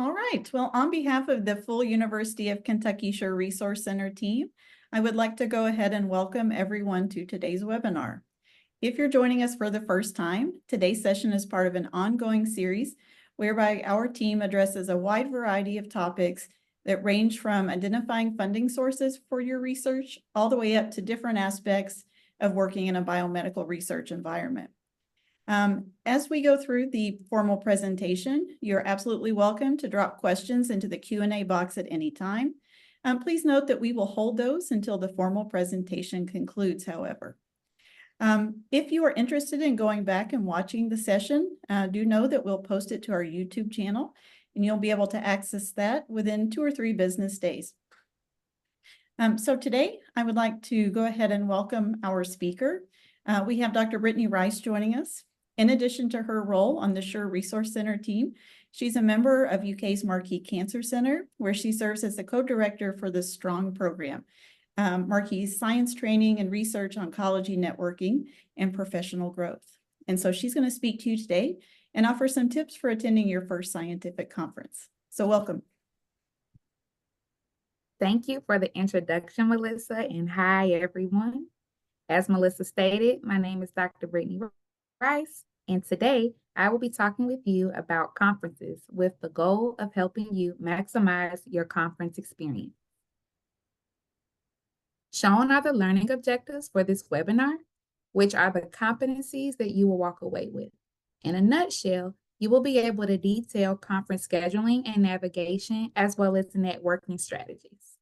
All right. Well, on behalf of the full University of Kentucky Shore Resource Center team, I would like to go ahead and welcome everyone to today's webinar. If you're joining us for the first time, today's session is part of an ongoing series whereby our team addresses a wide variety of topics that range from identifying funding sources for your research all the way up to different aspects of working in a biomedical research environment. As we go through the formal presentation, you're absolutely welcome to drop questions into the Q&A box at any time. Please note that we will hold those until the formal presentation concludes, however. If you are interested in going back and watching the session, do know that we'll post it to our YouTube channel, and you'll be able to access that within 2 or 3 business days. So today, I would like to go ahead and welcome our speaker. We have Dr. Brittany Rice joining us. In addition to her role on the Shore Resource Center team, she's a member of UK's Marquee Cancer Center, where she serves as the co-director for the STRONG program, Marquee's science training and research, oncology networking, and professional growth. And so she's going to speak to you today and offer some tips for attending your first scientific conference. So welcome. Thank you for the introduction, Melissa, and hi, everyone. As Melissa stated, my name is Dr. Brittany Rice, and today I will be talking with you about conferences with the goal of helping you maximize your conference experience. Shown are the learning objectives for this webinar, which are the competencies that you will walk away with. In a nutshell, you will be able to detail conference scheduling and navigation, as well as networking strategies.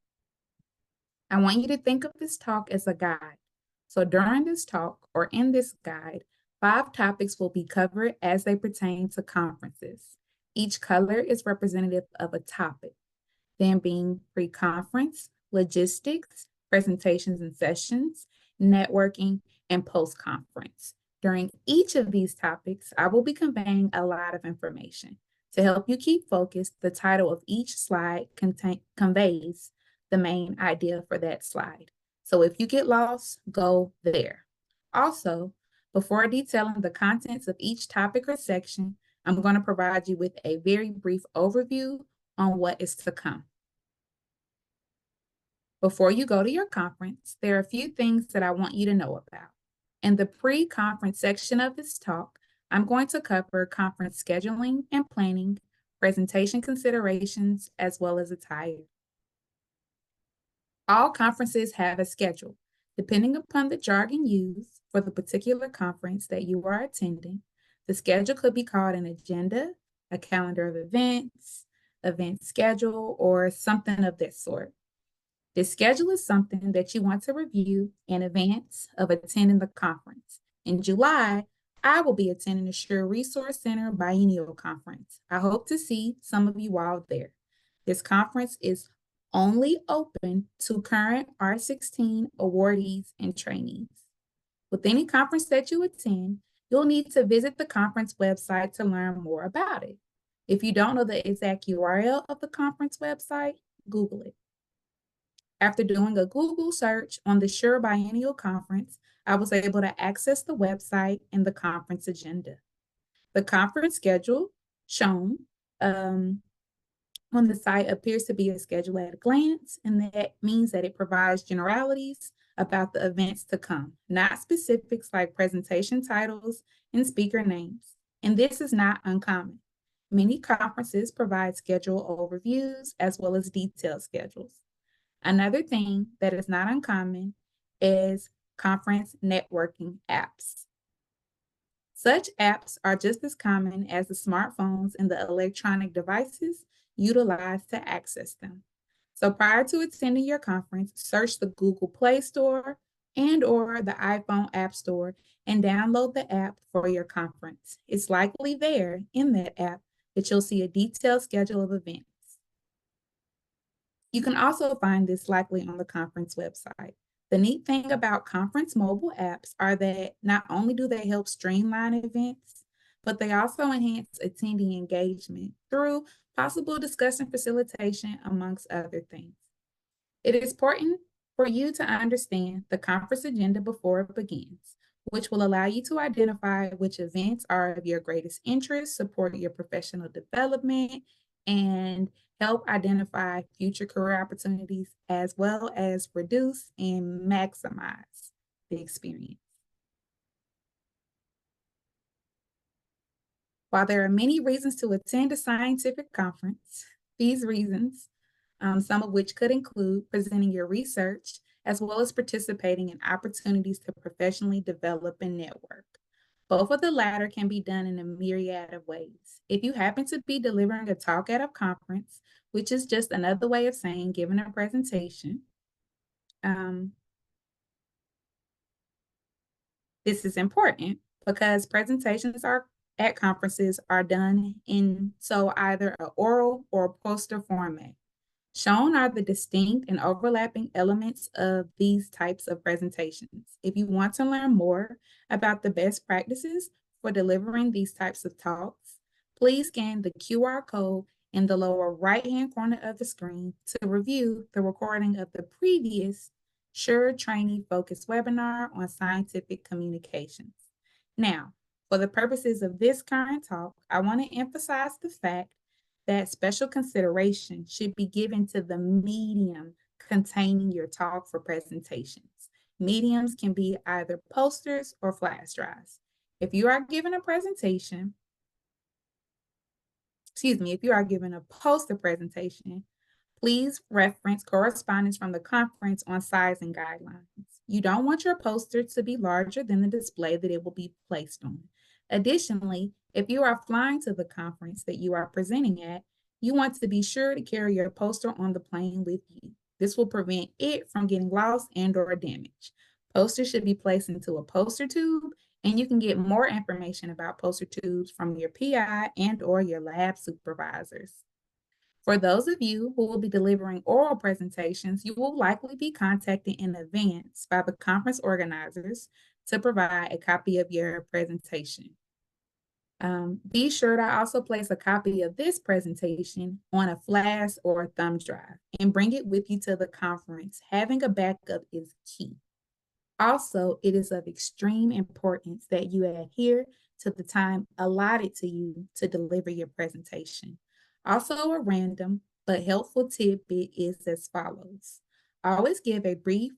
I want you to think of this talk as a guide. So during this talk or in this guide, 5 topics will be covered as they pertain to conferences. Each color is representative of a topic, them being pre-conference, logistics, presentations and sessions, networking, and post-conference. During each of these topics, I will be conveying a lot of information. To help you keep focused, the title of each slide conveys the main idea for that slide. So if you get lost, go there. Also, before detailing the contents of each topic or section, I'm going to provide you with a very brief overview on what is to come. Before you go to your conference, there are a few things that I want you to know about. In the pre-conference section of this talk, I'm going to cover conference scheduling and planning, presentation considerations, as well as attire. All conferences have a schedule. Depending upon the jargon used for the particular conference that you are attending, the schedule could be called an agenda, a calendar of events, event schedule, or something of that sort. This schedule is something that you want to review in advance of attending the conference. In July, I will be attending the Shore Resource Center Biennial Conference. I hope to see some of you all there. This conference is only open to current R16 awardees and trainees. With any conference that you attend, you'll need to visit the conference website to learn more about it. If you don't know the exact URL of the conference website, Google it. After doing a Google search on the Shore Biennial Conference, I was able to access the website and the conference agenda. The conference schedule shown on the site appears to be a schedule at a glance, and that means that it provides generalities about the events to come, not specifics like presentation titles and speaker names. And this is not uncommon. Many conferences provide schedule overviews as well as detailed schedules. Another thing that is not uncommon is conference networking apps. Such apps are just as common as the smartphones and the electronic devices utilized to access them. So prior to attending your conference, search the Google Play Store and/or the iPhone App Store and download the app for your conference. It's likely there in that app that you'll see a detailed schedule of events. You can also find this likely on the conference website. The neat thing about conference mobile apps are that not only do they help streamline events, but they also enhance attendee engagement through possible discussion facilitation, amongst other things. It is important for you to understand the conference agenda before it begins, which will allow you to identify which events are of your greatest interest, support your professional development, and help identify future career opportunities as well as reduce and maximize the experience. While there are many reasons to attend a scientific conference, these reasons, some of which could include presenting your research, as well as participating in opportunities to professionally develop and network. Both of the latter can be done in a myriad of ways. If you happen to be delivering a talk at a conference, which is just another way of saying giving a presentation, this is important because presentations at conferences are done in either an oral or poster format. Shown are the distinct and overlapping elements of these types of presentations. If you want to learn more about the best practices for delivering these types of talks, please scan the QR code in the lower right-hand corner of the screen to review the recording of the previous Sure Trainee Focused webinar on scientific communications. Now, for the purposes of this current talk, I want to emphasize the fact that special consideration should be given to the medium containing your talk for presentations. Mediums can be either posters or flash drives. If you are given a presentation, if you are given a poster presentation, please reference correspondence from the conference on sizing guidelines. You don't want your poster to be larger than the display that it will be placed on. Additionally, if you are flying to the conference that you are presenting at, you want to be sure to carry your poster on the plane with you. This will prevent it from getting lost and/or damaged. Posters should be placed into a poster tube, and you can get more information about poster tubes from your PI and/or your lab supervisors. For those of you who will be delivering oral presentations, you will likely be contacted in advance by the conference organizers to provide a copy of your presentation. Be sure to also place a copy of this presentation on a flash or a thumb drive and bring it with you to the conference. Having a backup is key. Also, it is of extreme importance that you adhere to the time allotted to you to deliver your presentation. Also, a random but helpful tidbit is as follows. Always give a brief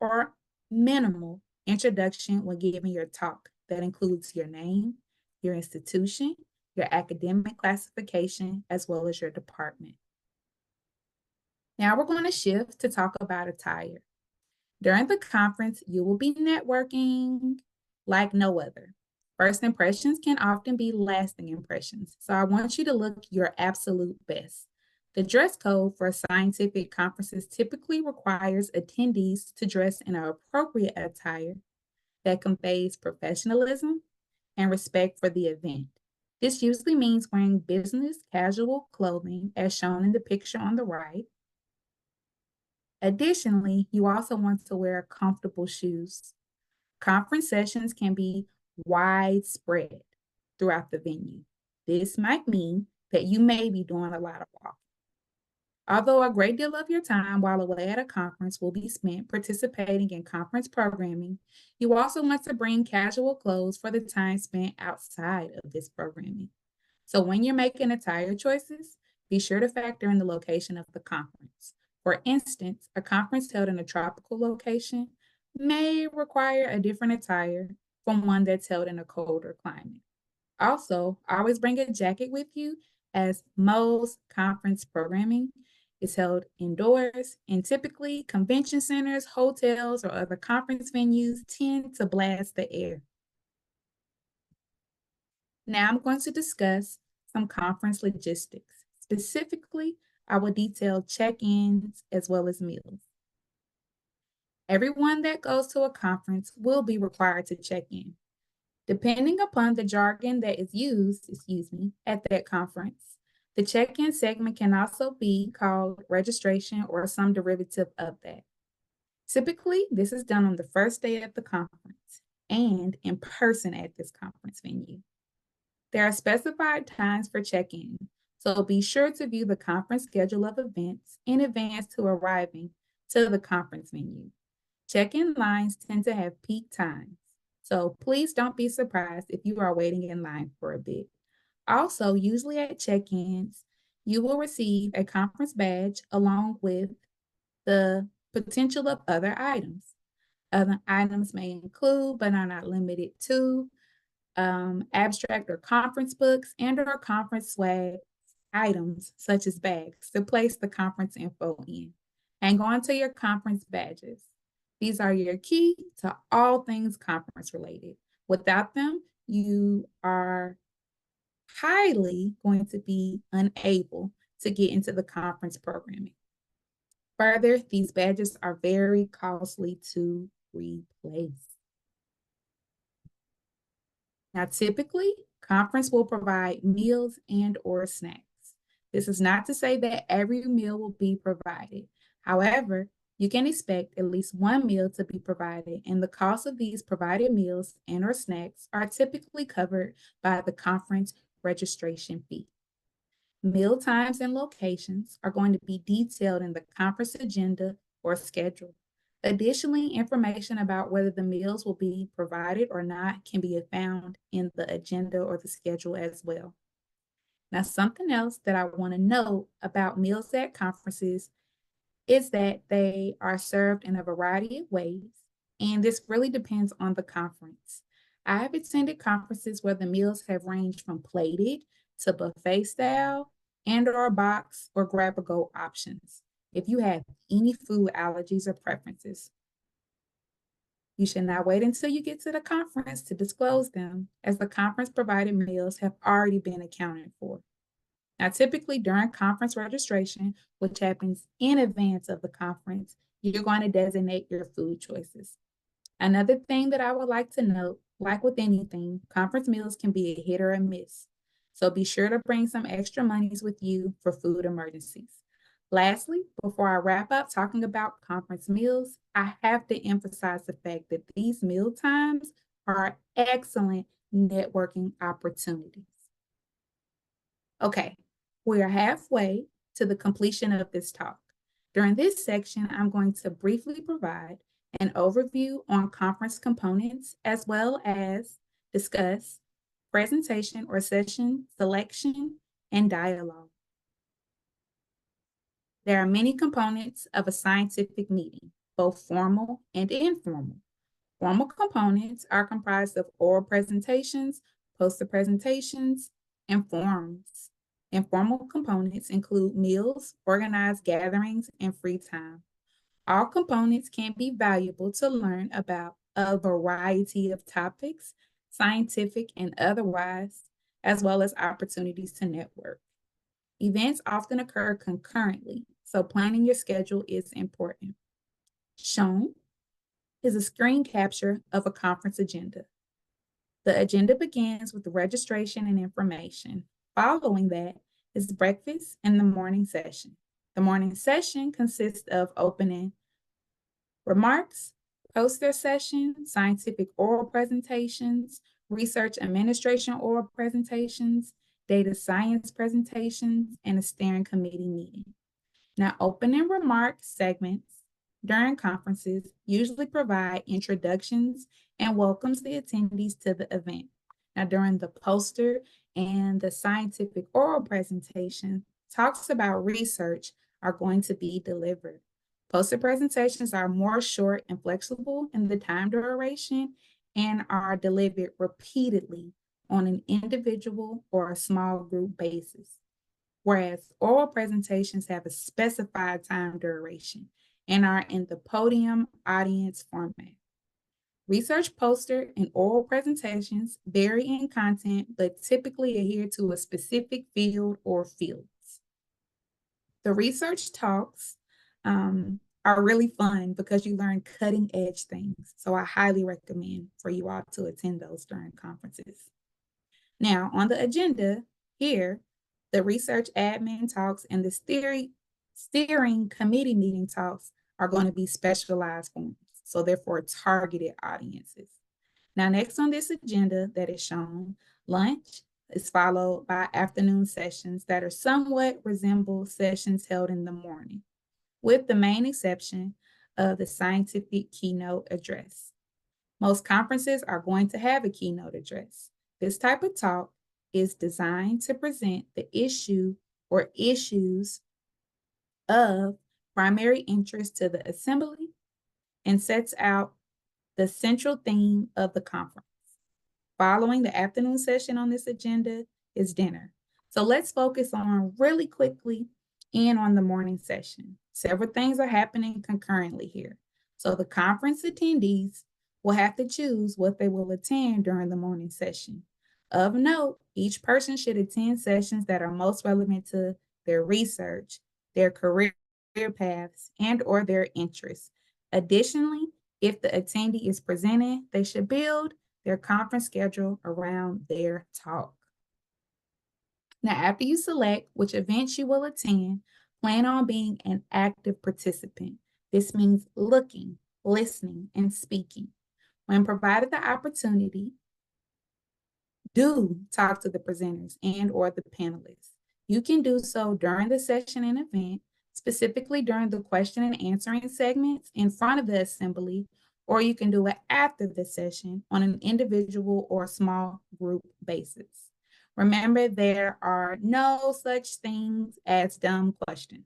or minimal introduction when giving your talk. That includes your name, your institution, your academic classification, as well as your department. Now we're going to shift to talk about attire. During the conference, you will be networking like no other. First impressions can often be lasting impressions, so I want you to look your absolute best. The dress code for scientific conferences typically requires attendees to dress in an appropriate attire that conveys professionalism and respect for the event. This usually means wearing business casual clothing as shown in the picture on the right. Additionally, you also want to wear comfortable shoes. Conference sessions can be widespread throughout the venue. This might mean that you may be doing a lot of walking. Although a great deal of your time while away at a conference will be spent participating in conference programming, you also want to bring casual clothes for the time spent outside of this programming. So when you're making attire choices, be sure to factor in the location of the conference. For instance, a conference held in a tropical location may require a different attire from one that's held in a colder climate. Also, always bring a jacket with you, as most conference programming is held indoors, and typically convention centers, hotels, or other conference venues tend to blast the air. Now I'm going to discuss some conference logistics. Specifically, I will detail check-ins as well as meals. Everyone that goes to a conference will be required to check in. Depending upon the jargon that is used, at that conference, the check-in segment can also be called registration or some derivative of that. Typically, this is done on the first day of the conference and in person at this conference venue. There are specified times for check-in, so be sure to view the conference schedule of events in advance to arriving to the conference venue. Check-in lines tend to have peak times, so please don't be surprised if you are waiting in line for a bit. Also, usually at check-ins, You will receive a conference badge along with the potential of other items. Other items may include, but are not limited to, abstract or conference books and or conference swag items such as bags to place the conference info in. Hang on to your conference badges. These are your key to all things conference related. Without them, you are highly going to be unable to get into the conference programming. Further, these badges are very costly to replace. Now, typically, conference will provide meals and or snacks. This is not to say that every meal will be provided. However, you can expect at least one meal to be provided, and the cost of these provided meals and or snacks are typically covered by the conference registration fee. Meal times and locations are going to be detailed in the conference agenda or schedule. Additionally, information about whether the meals will be provided or not can be found in the agenda or the schedule as well. Now, something else that I want to note about meals at conferences is that they are served in a variety of ways, and this really depends on the conference. I've attended conferences where the meals have ranged from plated to buffet style and or box or grab and go options. If you have any food allergies or preferences, you should not wait until you get to the conference to disclose them, as the conference provided meals have already been accounted for. Now, typically during conference registration, which happens in advance of the conference, you're going to designate your food choices. Another thing that I would like to note, like with anything, conference meals can be a hit or a miss. So be sure to bring some extra monies with you for food emergencies. Lastly, before I wrap up talking about conference meals, I have to emphasize the fact that these meal times are excellent networking opportunities. Okay, we are halfway to the completion of this talk. During this section, I'm going to briefly provide an overview on conference components, as well as discuss presentation or session selection and dialogue. There are many components of a scientific meeting, both formal and informal. Formal components are comprised of oral presentations, poster presentations, and forums. Informal components include meals, organized gatherings, and free time. All components can be valuable to learn about a variety of topics, scientific and otherwise, as well as opportunities to network. Events often occur concurrently, so planning your schedule is important. Shown is a screen capture of a conference agenda. The agenda begins with the registration and information. Following that is breakfast and the morning session. The morning session consists of opening remarks, poster session, scientific oral presentations, research administration oral presentations, data science presentations, and a steering committee meeting. Now, opening remarks segments during conferences usually provide introductions and welcomes the attendees to the event. Now, during the poster and the scientific oral presentation, talks about research are going to be delivered. Poster presentations are more short and flexible in the time duration and are delivered repeatedly on an individual or a small group basis, whereas oral presentations have a specified time duration and are in the podium audience format. Research poster and oral presentations vary in content, but typically adhere to a specific field or fields. The research talks are really fun because you learn cutting edge things. So I highly recommend for you all to attend those during conferences. Now, on the agenda here, the research admin talks and the steering committee meeting talks are going to be specialized forms, so therefore targeted audiences. Now, next on this agenda that is shown, lunch is followed by afternoon sessions that are somewhat resemble sessions held in the morning, with the main exception of the scientific keynote address. Most conferences are going to have a keynote address. This type of talk is designed to present the issue or issues of primary interest to the assembly and sets out the central theme of the conference. Following the afternoon session on this agenda is dinner. So let's focus on really quickly and on the morning session. Several things are happening concurrently here. So the conference attendees will have to choose what they will attend during the morning session. Of note, each person should attend sessions that are most relevant to their research, their career paths, and or their interests. Additionally, if the attendee is presenting, they should build their conference schedule around their talk. Now, after you select which events you will attend, plan on being an active participant. This means looking, listening, and speaking. When provided the opportunity, do talk to the presenters and or the panelists. You can do so during the session and event, specifically during the question and answering segments in front of the assembly, or you can do it after the session on an individual or small group basis. Remember, there are no such things as dumb questions.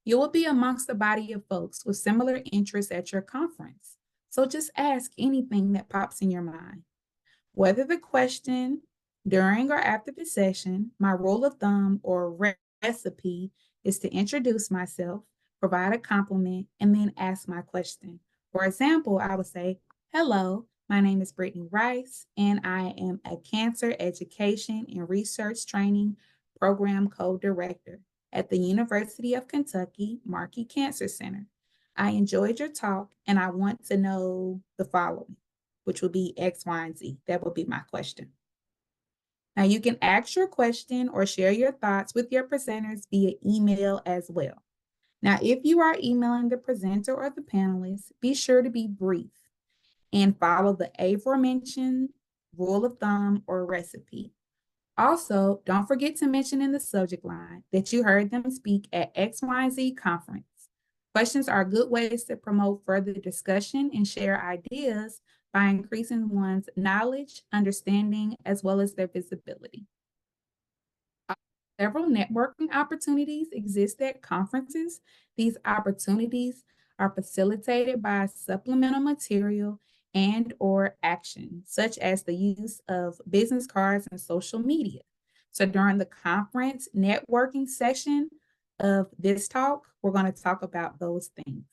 You will be amongst a body of folks with similar interests at your conference. So just ask anything that pops in your mind. Whether the question during or after the session, my rule of thumb or recipe is to introduce myself, provide a compliment, and then ask my question. For example, I would say, hello, my name is Brittany Rice, and I am a cancer education and research training program co-director at the University of Kentucky Markey Cancer Center. I enjoyed your talk, and I want to know the following, which will be X, Y, and Z. That will be my question. Now you can ask your question or share your thoughts with your presenters via email as well. Now, if you are emailing the presenter or the panelists, be sure to be brief and follow the aforementioned rule of thumb or recipe. Also, don't forget to mention in the subject line that you heard them speak at XYZ conference. Questions are good ways to promote further discussion and share ideas by increasing one's knowledge, understanding, as well as their visibility. Several networking opportunities exist at conferences. These opportunities are facilitated by supplemental material and or action, such as the use of business cards and social media. So during the conference networking session of this talk, we're going to talk about those things.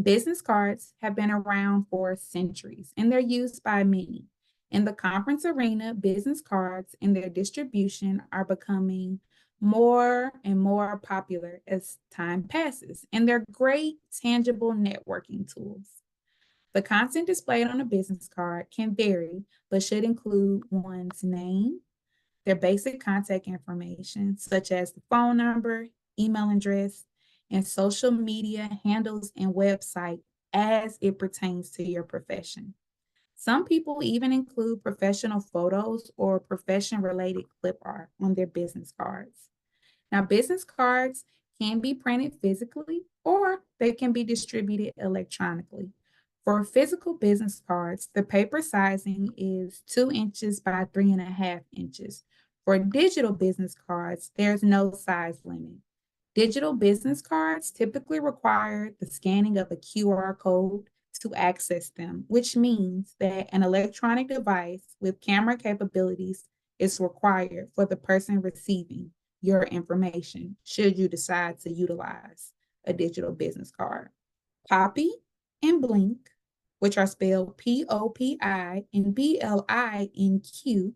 Business cards have been around for centuries and they're used by many. In the conference arena, business cards and their distribution are becoming more and more popular as time passes, and they're great, tangible networking tools. The content displayed on a business card can vary, but should include one's name, their basic contact information, such as the phone number, email address, and social media handles and website as it pertains to your profession. Some people even include professional photos or profession-related clip art on their business cards. Now, business cards can be printed physically or they can be distributed electronically. For physical business cards, the paper sizing is 2 inches by 3.5 inches. For digital business cards, there's no size limit. Digital business cards typically require the scanning of a QR code to access them, which means that an electronic device with camera capabilities is required for the person receiving your information should you decide to utilize a digital business card. Poppy and Blink, which are spelled POPI and BLINQ,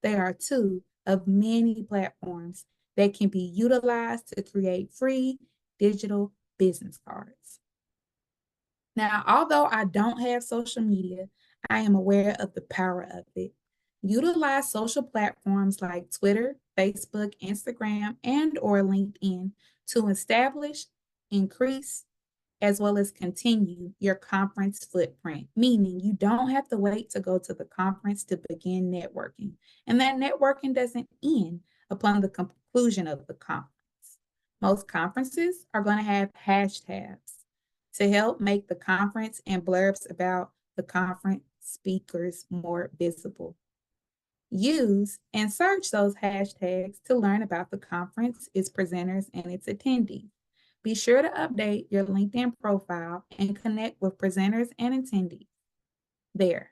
they are two of many platforms that can be utilized to create free digital business cards. Now, although I don't have social media, I am aware of the power of it. Utilize social platforms like Twitter, Facebook, Instagram, and or LinkedIn to establish, increase, as well as continue your conference footprint, meaning you don't have to wait to go to the conference to begin networking. And that networking doesn't end upon the conclusion of the conference. Most conferences are going to have hashtags to help make the conference and blurbs about the conference speakers more visible. Use and search those hashtags to learn about the conference, its presenters, and its attendees. Be sure to update your LinkedIn profile and connect with presenters and attendees there.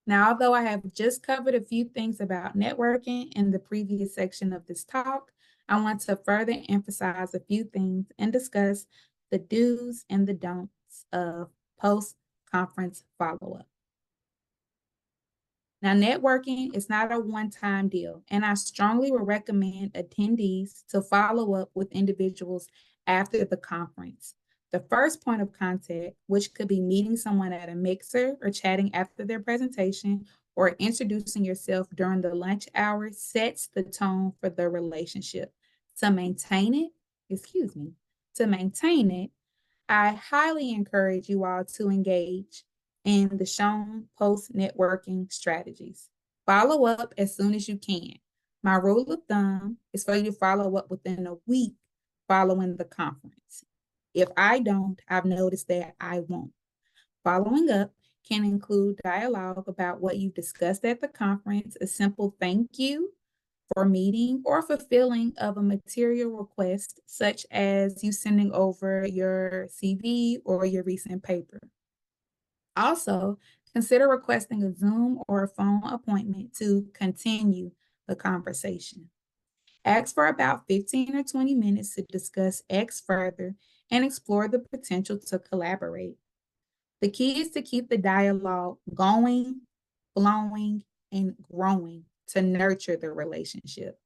Now, although I have just covered a few things about networking in the previous section of this talk, I want to further emphasize a few things and discuss the do's and the don'ts of post-conference follow-up. Now, networking is not a one-time deal, and I strongly would recommend attendees to follow up with individuals after the conference. The first point of contact, which could be meeting someone at a mixer or chatting after their presentation or introducing yourself during the lunch hour, sets the tone for the relationship. To maintain it, I highly encourage you all to engage in the shown post networking strategies. Follow up as soon as you can. My rule of thumb is for you to follow up within a week following the conference. If I don't, I've noticed that I won't. Following up can include dialogue about what you discussed at the conference, a simple thank you for meeting or fulfilling of a material request, such as you sending over your CV or your recent paper. Also, consider requesting a Zoom or a phone appointment to continue the conversation. Ask for about 15 or 20 minutes to discuss X further and explore the potential to collaborate. The key is to keep the dialogue going, flowing, and growing to nurture the relationship.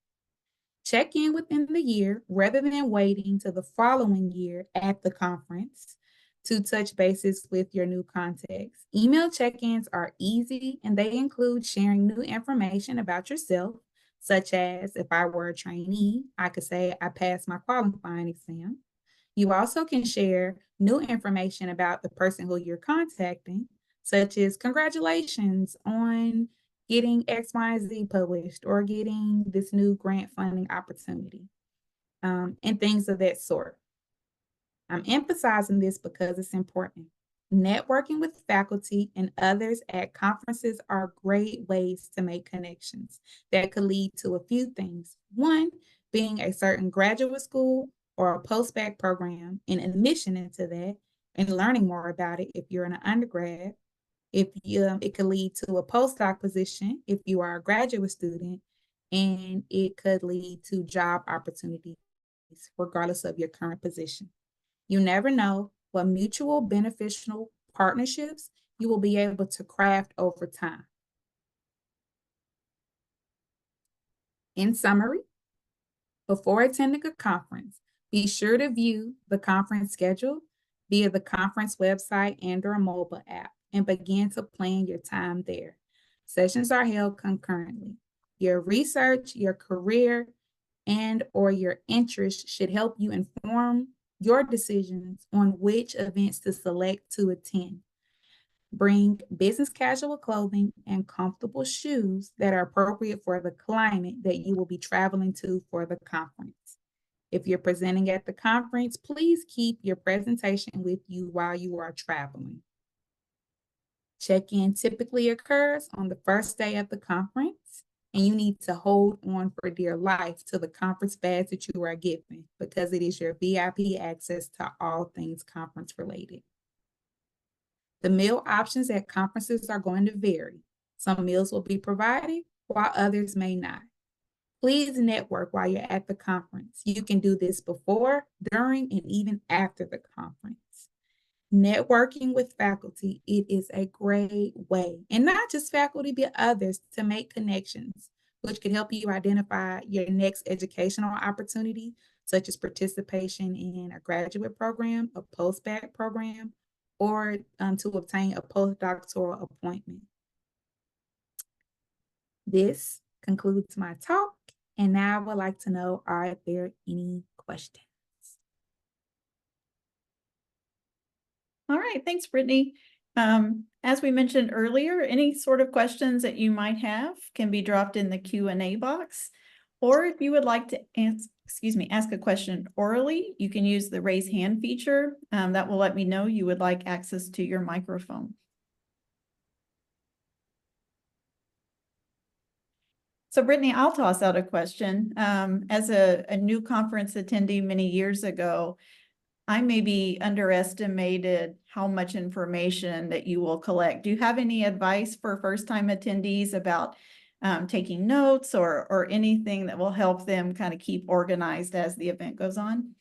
Check in within the year rather than waiting to the following year at the conference to touch bases with your new contacts. Email check-ins are easy and they include sharing new information about yourself, such as if I were a trainee, I could say I passed my qualifying exam. You also can share new information about the person who you're contacting, such as congratulations on getting X, Y, and Z published or getting this new grant funding opportunity, and things of that sort. I'm emphasizing this because it's important. Networking with faculty and others at conferences are great ways to make connections that could lead to a few things. One, being a certain graduate school or a post-bac program and admission into that and learning more about it if you're an undergrad. It could lead to a postdoc position if you are a graduate student, and it could lead to job opportunities regardless of your current position. You never know what mutual beneficial partnerships you will be able to craft over time. In summary, before attending a conference, be sure to view the conference schedule via the conference website and or mobile app and begin to plan your time there. Sessions are held concurrently. Your research, your career, and or your interests should help you inform your decisions on which events to select to attend. Bring business casual clothing and comfortable shoes that are appropriate for the climate that you will be traveling to for the conference. If you're presenting at the conference, please keep your presentation with you while you are traveling. Check-in typically occurs on the first day of the conference, and you need to hold on for dear life to the conference badge that you are given because it is your VIP access to all things conference related. The meal options at conferences are going to vary. Some meals will be provided while others may not. Please network while you're at the conference. You can do this before, during, and even after the conference. Networking with faculty, it is a great way, and not just faculty, but others, to make connections, which can help you identify your next educational opportunity, such as participation in a graduate program, a post-bac program, or to obtain a postdoctoral appointment. This concludes my talk, and now I would like to know, are there any questions? All right, thanks, Brittany. As we mentioned earlier, any sort of questions that you might have can be dropped in the Q&A box. Or if you would like to ask a question orally, you can use the raise hand feature. That will let me know you would like access to your microphone. So Brittany, I'll toss out a question. As a new conference attendee many years ago, I maybe underestimated how much information that you will collect. Do you have any advice for first-time attendees about taking notes or anything that will help them kind of keep organized as the event goes on?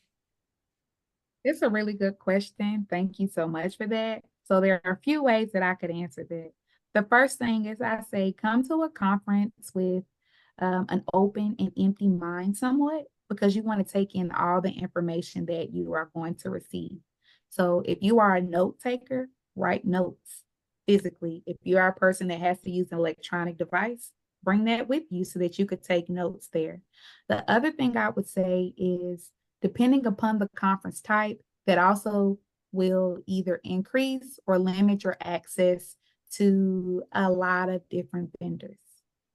It's a really good question. Thank you so much for that. So there are a few ways that I could answer that. The first thing is I say, come to a conference with an open and empty mind somewhat, because you want to take in all the information that you are going to receive. So if you are a note taker, write notes physically. If you are a person that has to use an electronic device, bring that with you so that you could take notes there. The other thing I would say is, depending upon the conference type, that also will either increase or limit your access to a lot of different vendors.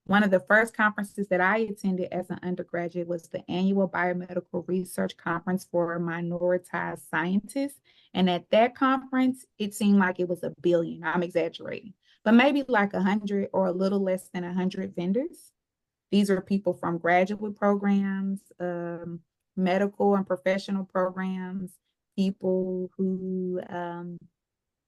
One of the first conferences that I attended as an undergraduate was the annual Biomedical Research Conference for Minoritized Scientists. And at that conference, it seemed like it was a billion. I'm exaggerating, but maybe like 100 or a little less than 100 vendors. These are people from graduate programs, medical and professional programs, people who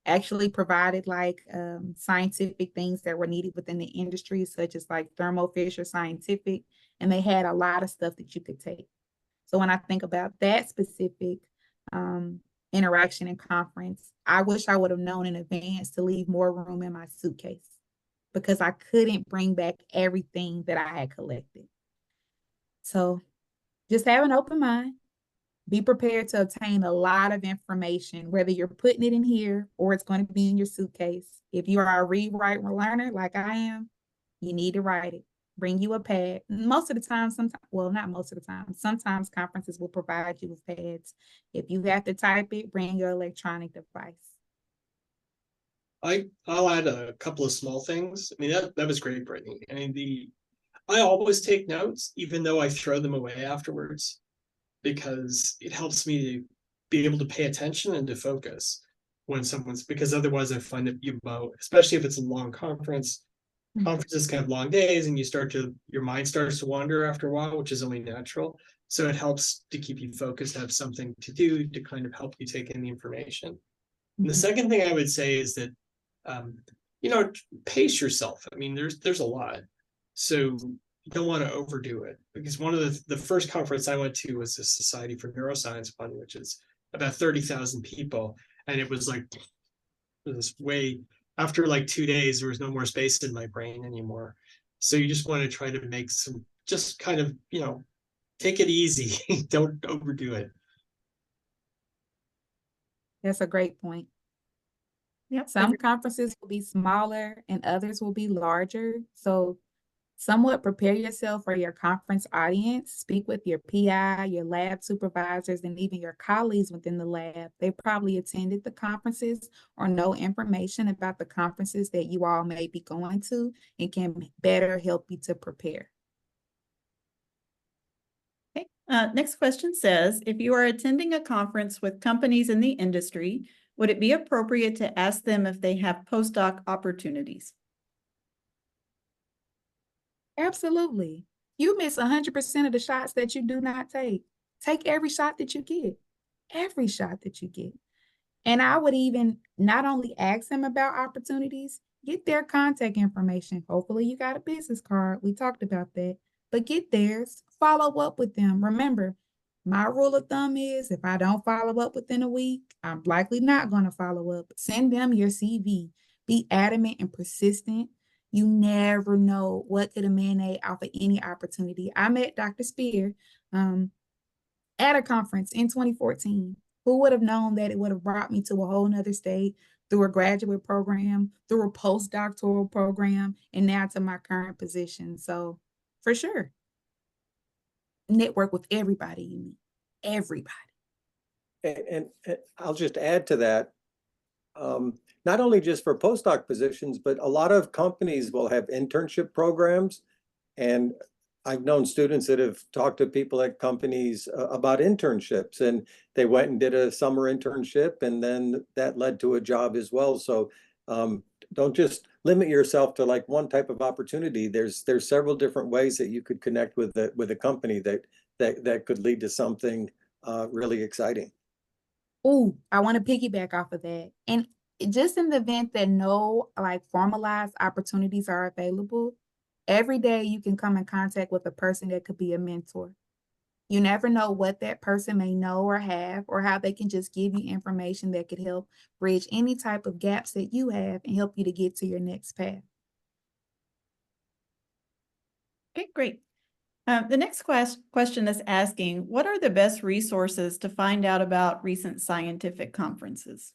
actually provided like scientific things that were needed within the industry, such as like Thermo Fisher Scientific, and they had a lot of stuff that you could take. So when I think about that specific interaction and conference, I wish I would have known in advance to leave more room in my suitcase, because I couldn't bring back everything that I had collected. So just have an open mind. Be prepared to obtain a lot of information, whether you're putting it in here or it's going to be in your suitcase. If you are a read, write, learner like I am, you need to write it. Bring you a pad. Most of the time, sometimes, well, not most of the time, sometimes conferences will provide you with pads. If you have to type it, bring your electronic device. I'll add a couple of small things. I mean, that was great, Brittany. I mean, I always take notes, even though I throw them away afterwards, because it helps me to be able to pay attention and to focus when because otherwise I find that especially if it's a long conference, conferences can have long days and your mind starts to wander after a while, which is only natural. So it helps to keep you focused, have something to do to kind of help you take in the information. And the second thing I would say is that, pace yourself. I mean, there's a lot. So you don't want to overdo it, because one of the first conference I went to was the Society for Neuroscience one, which is about 30,000 people. And it was like this way, after like 2 days, there was no more space in my brain anymore. So you just want to try to make just kind of, take it easy. Don't overdo it. That's a great point. Yep. Some conferences will be smaller and others will be larger. So somewhat prepare yourself for your conference audience. Speak with your PI, your lab supervisors, and even your colleagues within the lab. They probably attended the conferences or know information about the conferences that you all may be going to and can better help you to prepare. Okay. Next question says, if you are attending a conference with companies in the industry, would it be appropriate to ask them if they have postdoc opportunities? Absolutely. You miss 100% of the shots that you do not take. Take every shot that you get, every shot that you get. And I would even not only ask them about opportunities, get their contact information. Hopefully you got a business card. We talked about that, but get theirs, follow up with them. Remember, my rule of thumb is if I don't follow up within a week, I'm likely not going to follow up. Send them your CV. Be adamant and persistent. You never know what could emanate off of any opportunity. I met Dr. Spear at a conference in 2014. Who would have known that it would have brought me to a whole nother state through a graduate program, through a postdoctoral program, and now to my current position. So for sure, network with everybody you meet, everybody. And I'll just add to that, not only just for postdoc positions, but a lot of companies will have internship programs. And I've known students that have talked to people at companies about internships, and they went and did a summer internship, and then that led to a job as well. So don't just limit yourself to like one type of opportunity. There's several different ways that you could connect with a company that could lead to something really exciting. Oh, I want to piggyback off of that. And just in the event that no like formalized opportunities are available, every day you can come in contact with a person that could be a mentor. You never know what that person may know or have, or how they can just give you information that could help bridge any type of gaps that you have and help you to get to your next path. Okay, great. The next question is asking, what are the best resources to find out about recent scientific conferences?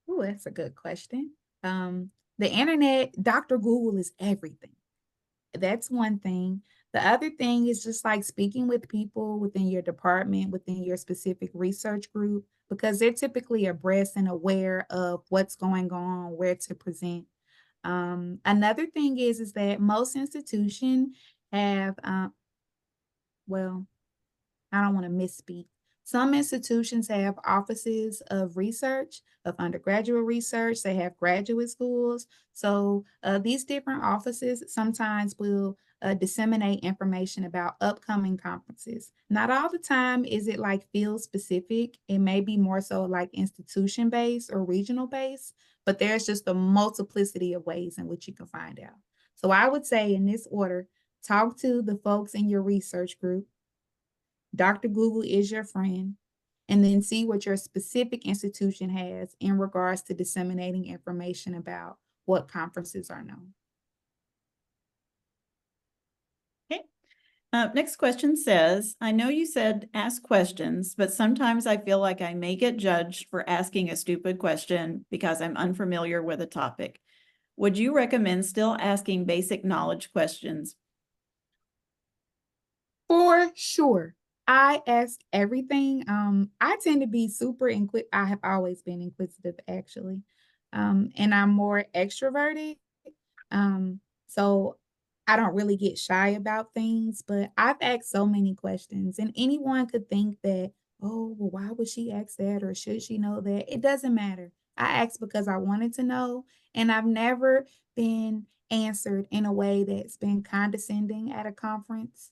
Oh, that's a good question. The internet, Dr. Google is everything. That's one thing. The other thing is just like speaking with people within your department, within your specific research group, because they're typically abreast and aware of what's going on, where to present. Another thing is that most institutions have, well, I don't want to misspeak. Some institutions have offices of research, of undergraduate research. They have graduate schools. So these different offices sometimes will disseminate information about upcoming conferences. Not all the time is it like field specific. It may be more so like institution based or regional based, but there's just a multiplicity of ways in which you can find out. So I would say in this order, talk to the folks in your research group. Dr. Google is your friend, and then see what your specific institution has in regards to disseminating information about what conferences are known. Okay. Next question says, I know you said ask questions, but sometimes I feel like I may get judged for asking a stupid question because I'm unfamiliar with a topic. Would you recommend still asking basic knowledge questions? For sure. I ask everything. I tend to be super inquisitive. I have always been inquisitive, actually. And I'm more extroverted. So I don't really get shy about things, but I've asked so many questions, and anyone could think that, oh, well, why would she ask that, or should she know that? It doesn't matter. I asked because I wanted to know, and I've never been answered in a way that's been condescending at a conference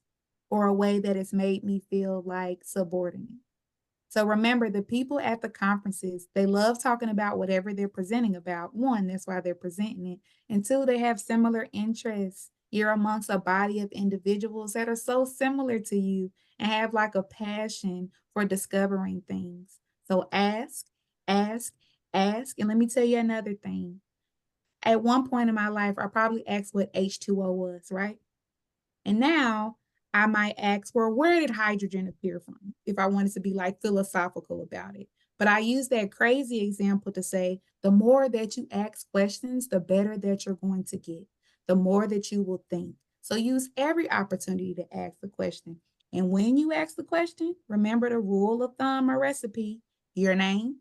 or a way that has made me feel like subordinate. So remember, the people at the conferences, they love talking about whatever they're presenting about. One, that's why they're presenting it. And two, they have similar interests. You're amongst a body of individuals that are so similar to you and have like a passion for discovering things. So ask, ask, ask. And let me tell you another thing. At one point in my life, I probably asked what H2O was, right? And now I might ask, well, where did hydrogen appear from? If I wanted to be like philosophical about it. But I use that crazy example to say the more that you ask questions, the better that you're going to get, the more that you will think. So use every opportunity to ask the question. And when you ask the question, remember the rule of thumb or recipe: your name,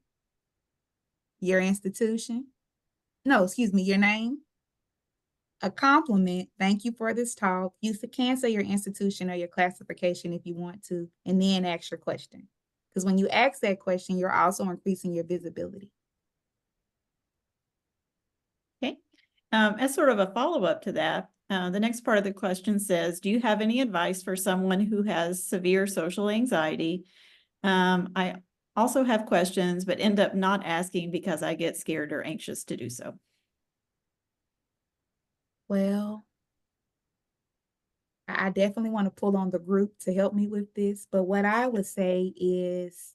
your institution. No, excuse me, your name, a compliment, thank you for this talk. You can say your institution or your classification if you want to, and then ask your question. Because when you ask that question, you're also increasing your visibility. Okay. As sort of a follow-up to that, the next part of the question says, do you have any advice for someone who has severe social anxiety? I also have questions, but end up not asking because I get scared or anxious to do so. Well, I definitely want to pull on the group to help me with this. But what I would say is,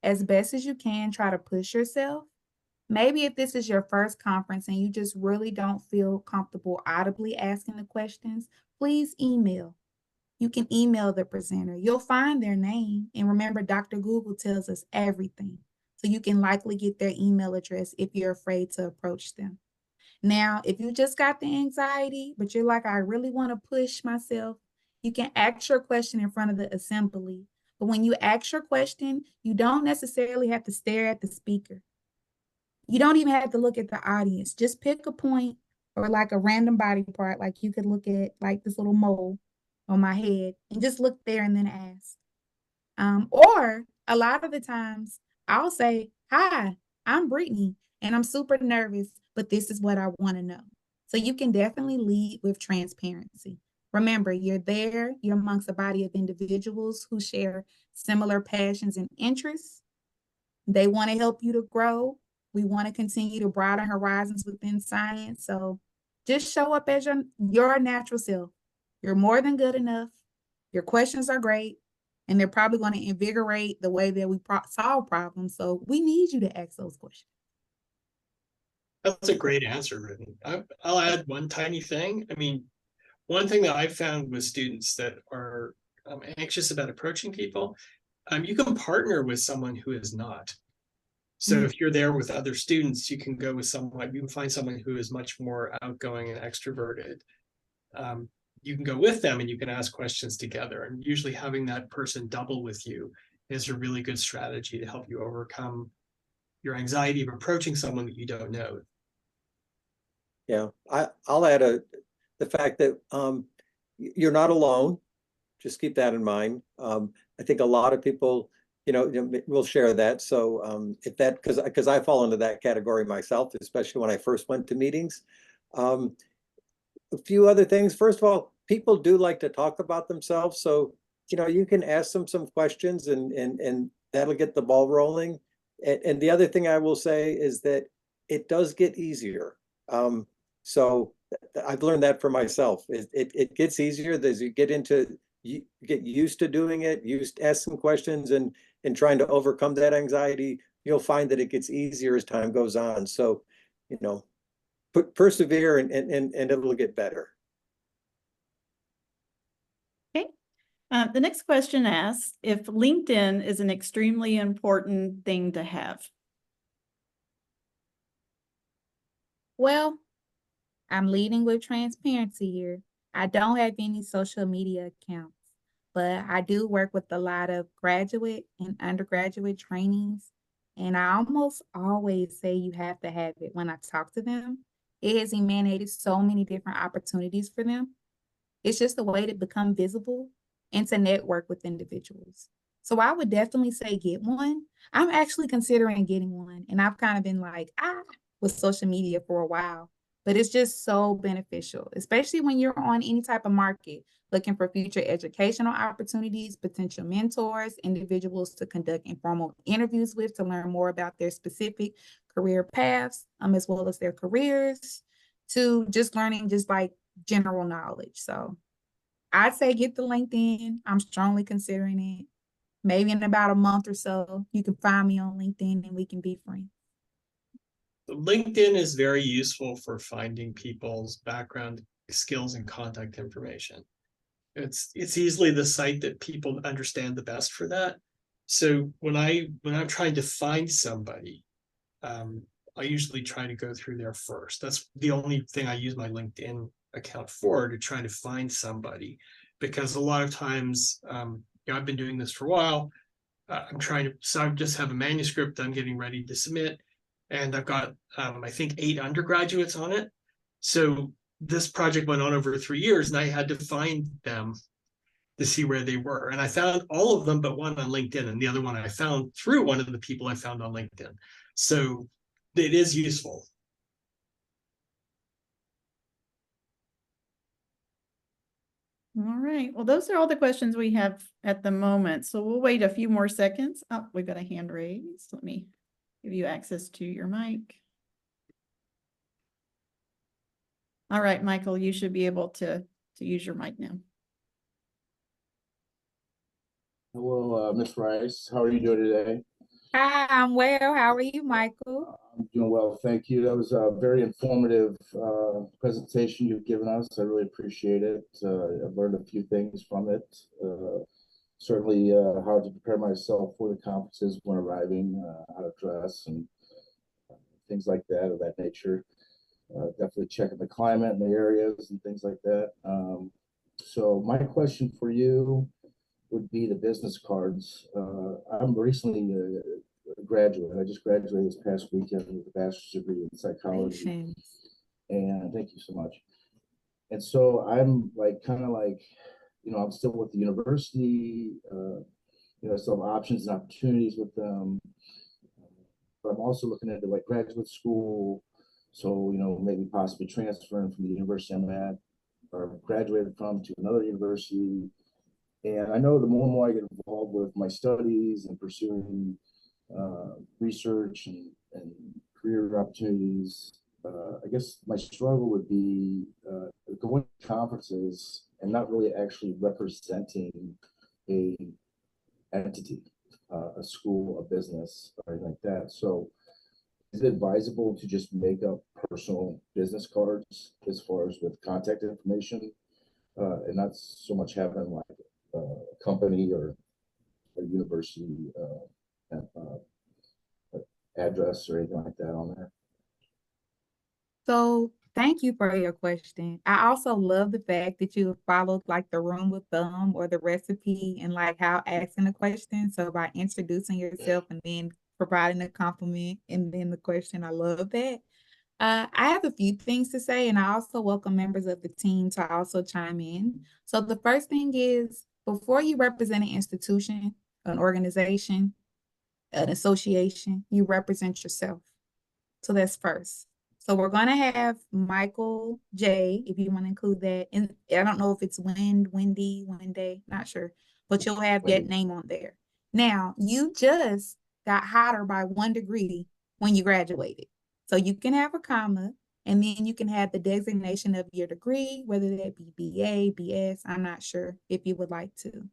as best as you can, try to push yourself. Maybe if this is your first conference and you just really don't feel comfortable audibly asking the questions, please email. You can email the presenter. You'll find their name. And remember, Dr. Google tells us everything. So you can likely get their email address if you're afraid to approach them. Now, if you just got the anxiety, but you're like, I really want to push myself, you can ask your question in front of the assembly. But when you ask your question, you don't necessarily have to stare at the speaker. You don't even have to look at the audience. Just pick a point or like a random body part. Like you could look at like this little mole on my head and just look there and then ask. Or a lot of the times I'll say, hi, I'm Brittany, and I'm super nervous, but this is what I want to know. So you can definitely lead with transparency. Remember, you're there, you're amongst a body of individuals who share similar passions and interests. They want to help you to grow. We want to continue to broaden horizons within science. So just show up as your natural self. You're more than good enough. Your questions are great, and they're probably going to invigorate the way that we solve problems. So we need you to ask those questions. That's a great answer, Ruben. I'll add one tiny thing. I mean, one thing that I've found with students that are anxious about approaching people, you can partner with someone who is not. So if you're there with other students, you can go with someone, you can find someone who is much more outgoing and extroverted. You can go with them and you can ask questions together. And usually having that person double with you is a really good strategy to help you overcome your anxiety of approaching someone that you don't know. Yeah, I'll add the fact that you're not alone. Just keep that in mind. I think a lot of people, will share that. So if that, because I fall into that category myself, especially when I first went to meetings. A few other things. First of all, people do like to talk about themselves. So, you can ask them some questions and that'll get the ball rolling. And the other thing I will say is that it does get easier. So I've learned that for myself. It gets easier as you you get used to doing it, asking questions and trying to overcome that anxiety. You'll find that it gets easier as time goes on. So, persevere and it'll get better. Okay. The next question asks if LinkedIn is an extremely important thing to have. Well, I'm leading with transparency here. I don't have any social media accounts, but I do work with a lot of graduate and undergraduate trainings. And I almost always say you have to have it when I talk to them. It has emanated so many different opportunities for them. It's just a way to become visible and to network with individuals. So I would definitely say get one. I'm actually considering getting one. And I've kind of been like, with social media for a while. But it's just so beneficial, especially when you're on any type of market, looking for future educational opportunities, potential mentors, individuals to conduct informal interviews with to learn more about their specific career paths, as well as their careers, to just learning just like general knowledge. So I'd say get the LinkedIn. I'm strongly considering it. Maybe in about a month or so, you can find me on LinkedIn and we can be friends. LinkedIn is very useful for finding people's background, skills, and contact information. It's easily the site that people understand the best for that. So when I'm trying to find somebody, I usually try to go through there first. That's the only thing I use my LinkedIn account for, to try to find somebody, because a lot of times, I've been doing this for a while. So I just have a manuscript I'm getting ready to submit, and I've got, I think 8 undergraduates on it. So this project went on over 3 years, and I had to find them to see where they were. And I found all of them but one on LinkedIn, and the other one I found through one of the people I found on LinkedIn. So it is useful. All right. Well, those are all the questions we have at the moment. So we'll wait a few more seconds. Oh, we've got a hand raised. Let me give you access to your mic. All right, Michael, you should be able to use your mic now. Hello, Ms. Rice. How are you doing today? Hi, I'm well. How are you, Michael? I'm doing well, thank you. That was a very informative presentation you've given us. I really appreciate it. I've learned a few things from it. Certainly how to prepare myself for the conferences when arriving, how to dress and things like that, of that nature. Definitely checking the climate in the areas and things like that. So my question for you would be the business cards. I'm recently a graduate. I just graduated this past weekend with a bachelor's degree in psychology. And thank you so much. And so I'm kind of like, I'm still with the university, I still have options and opportunities with them. but I'm also looking into like graduate school. So, maybe possibly transferring from the university I'm at or graduated from to another university. And I know the more and more I get involved with my studies and pursuing research and career opportunities, I guess my struggle would be going to conferences and not really actually representing a entity, a school, a business, or anything like that. So is it advisable to just make up personal business cards as far as with contact information, and not so much having like a company or a university address or anything like that on there? So thank you for your question. I also love the fact that you have followed like the rule of thumb or the recipe and like how asking a question. So by introducing yourself and then providing a compliment and then the question, I love that. I have a few things to say, and I also welcome members of the team to also chime in. So the first thing is before you represent an institution, an organization, an association, you represent yourself. So that's first. So we're going to have Michael J, if you want to include that. And I don't know if it's Wendy, not sure, but you'll have that name on there. Now, you just got hotter by 1 degree when you graduated. So you can have a comma, and then you can have the designation of your degree, whether that be BA, BS, I'm not sure if you would like to.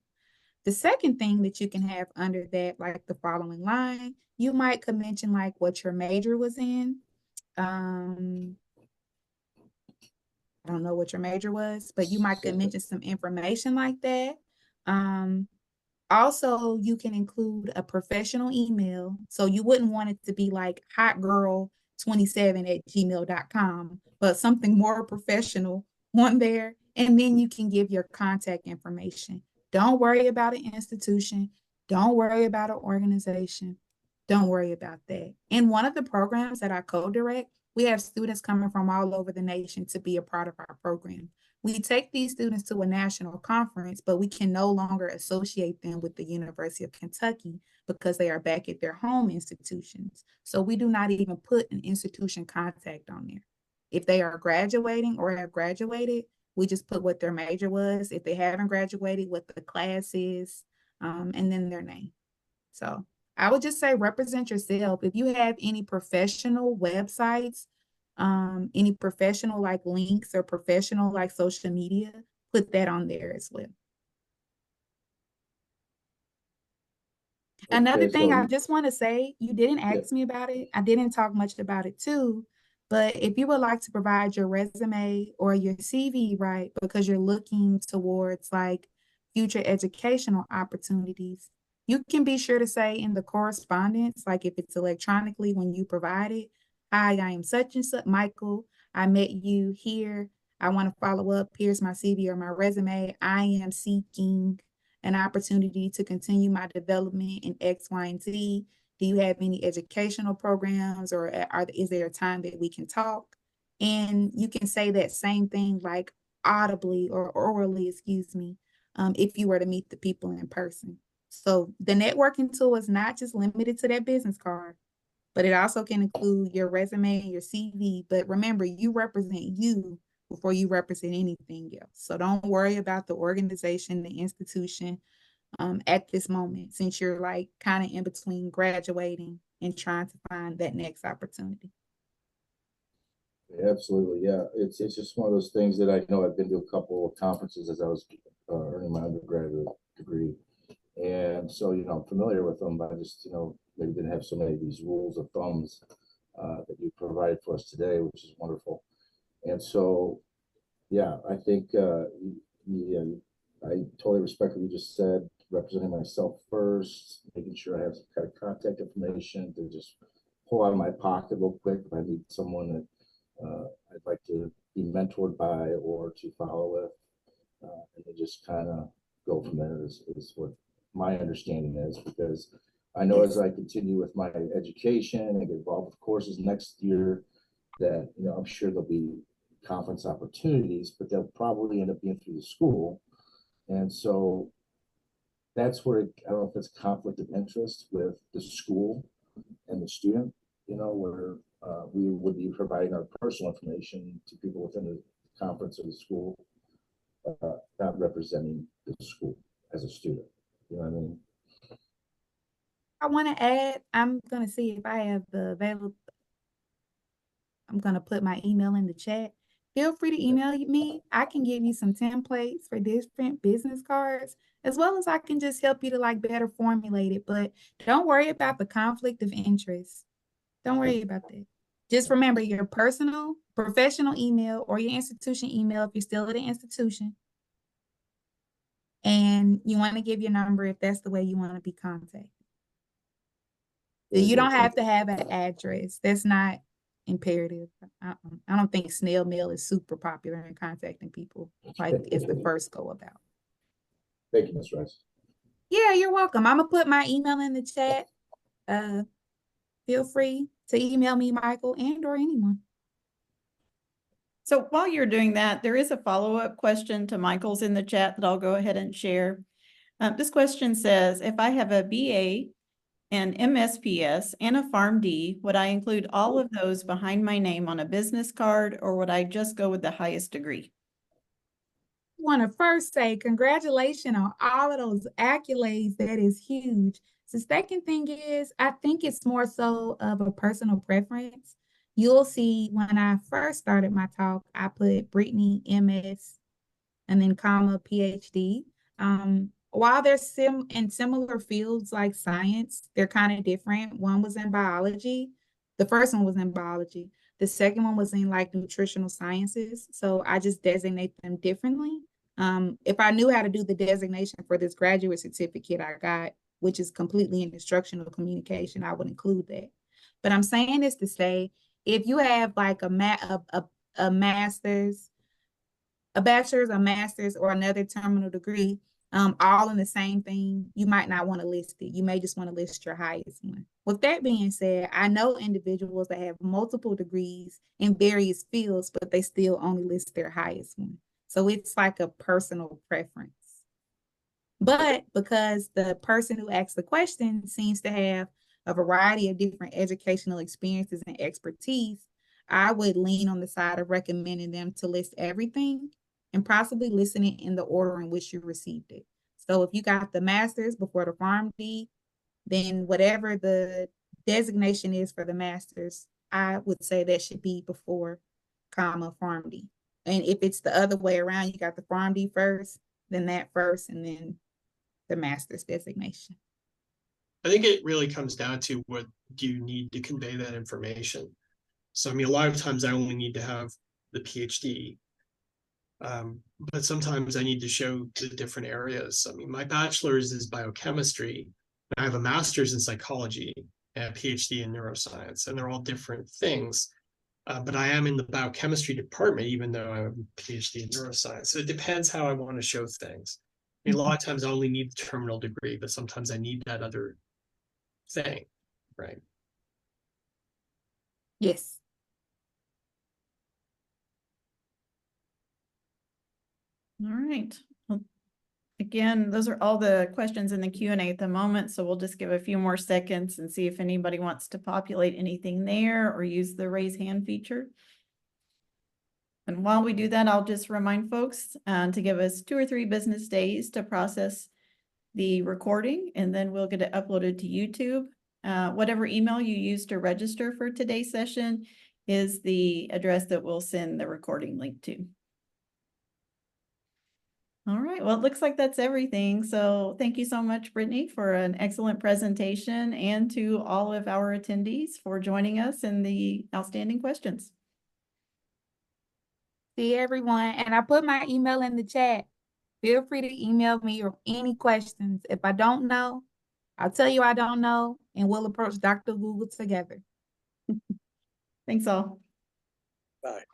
The second thing that you can have under that, like the following line, you might mention like what your major was in. I don't know what your major was, but you might could mention some information like that. Also, you can include a professional email. So you wouldn't want it to be like hotgirl27@gmail.com, but something more professional on there. And then you can give your contact information. Don't worry about an institution. Don't worry about an organization. Don't worry about that. In one of the programs that I co-direct, we have students coming from all over the nation to be a part of our program. We take these students to a national conference, but we can no longer associate them with the University of Kentucky because they are back at their home institutions. So we do not even put an institution contact on there. If they are graduating or have graduated, we just put what their major was. If they haven't graduated, what the class is, and then their name. So I would just say represent yourself. If you have any professional websites, any professional like links or professional like social media, put that on there as well. Another thing I just want to say, you didn't ask me about it. I didn't talk much about it too, but if you would like to provide your resume or your CV, right, because you're looking towards like future educational opportunities, you can be sure to say in the correspondence, like if it's electronically when you provide it, hi, I am such and such, Michael, I met you here. I want to follow up. Here's my CV or my resume. I am seeking an opportunity to continue my development in X, Y, and Z. Do you have any educational programs or is there a time that we can talk? And you can say that same thing like audibly or orally, excuse me, if you were to meet the people in person. So the networking tool is not just limited to that business card, but it also can include your resume and your CV. But remember, you represent you before you represent anything else. So don't worry about the organization, the institution at this moment, since you're like kind of in between graduating and trying to find that next opportunity. Absolutely, yeah. It's just one of those things that I know. I've been to a couple of conferences as I was earning my undergraduate degree, and so I'm familiar with them. But I just maybe didn't have so many of these rules of thumbs that you provided for us today, which is wonderful. And so, yeah, I think I totally respect what you just said. Representing myself first, making sure I have some kind of contact information to just pull out of my pocket real quick if I need someone that I'd like to be mentored by or to follow with, and then just kind of go from there is what my understanding is, because I know as I continue with my education and get involved with courses next year that I'm sure there'll be conference opportunities, but they'll probably end up being through the school. And so that's where I don't know if it's conflict of interest with the school and the student, where we would be providing our personal information to people within the conference or the school, not representing the school as a student. You know what I mean? I want to add, I'm going to see if I have the available. I'm going to put my email in the chat. Feel free to email me. I can give you some templates for different business cards, as well as I can just help you to like better formulate it. But don't worry about the conflict of interest. Don't worry about that. Just remember your personal, professional email or your institution email if you're still at an institution. And you want to give your number if that's the way you want to be contacted. You don't have to have an address. That's not imperative. I don't think snail mail is super popular in contacting people like it's the first go about. Thank you, Ms. Rice. Yeah, you're welcome. I'm gonna put my email in the chat. Feel free to email me, Michael, and or anyone. So while you're doing that, there is a follow-up question to Michael's in the chat that I'll go ahead and share. This question says, if I have a BA, an MSPS, and a PharmD, would I include all of those behind my name on a business card, or would I just go with the highest degree? I want to first say congratulations on all of those accolades. That is huge. The second thing is, I think it's more so of a personal preference. You'll see when I first started my talk, I put Brittany MS and then comma PhD. While they're in similar fields like science, they're kind of different. One was in biology. The first one was in biology. The second one was in like nutritional sciences. So I just designate them differently. If I knew how to do the designation for this graduate certificate I got, which is completely in instructional communication, I would include that. But I'm saying this to say, if you have like a master's, a bachelor's, a master's, or another terminal degree, all in the same thing, you might not want to list it. You may just want to list your highest one. With that being said, I know individuals that have multiple degrees in various fields, but they still only list their highest one. So it's like a personal preference. But because the person who asked the question seems to have a variety of different educational experiences and expertise, I would lean on the side of recommending them to list everything and possibly listen it in the order in which you received it. So if you got the master's before the PharmD, then whatever the designation is for the master's, I would say that should be before comma PharmD. And if it's the other way around, you got the PharmD first, then that first, and then the master's designation. I think it really comes down to what do you need to convey that information. So, I mean, a lot of times I only need to have the PhD, but sometimes I need to show the different areas. I mean, my bachelor's is biochemistry. I have a master's in psychology and a PhD in neuroscience, and they're all different things. But I am in the biochemistry department, even though I have a PhD in neuroscience. So it depends how I want to show things. I mean, a lot of times I only need the terminal degree, but sometimes I need that other thing, right? Yes. All right. Well, again, those are all the questions in the Q&A at the moment, so we'll just give a few more seconds and see if anybody wants to populate anything there or use the raise hand feature. And while we do that, I'll just remind folks to give us 2 or 3 business days to process the recording, and then we'll get it uploaded to YouTube. Whatever email you use to register for today's session is the address that we'll send the recording link to. All right, well, it looks like that's everything. So thank you so much, Brittany, for an excellent presentation, and to all of our attendees for joining us and the outstanding questions. See everyone, and I put my email in the chat. Feel free to email me or any questions. If I don't know, I'll tell you I don't know, and we'll approach Dr. Google together. Thanks all. Bye.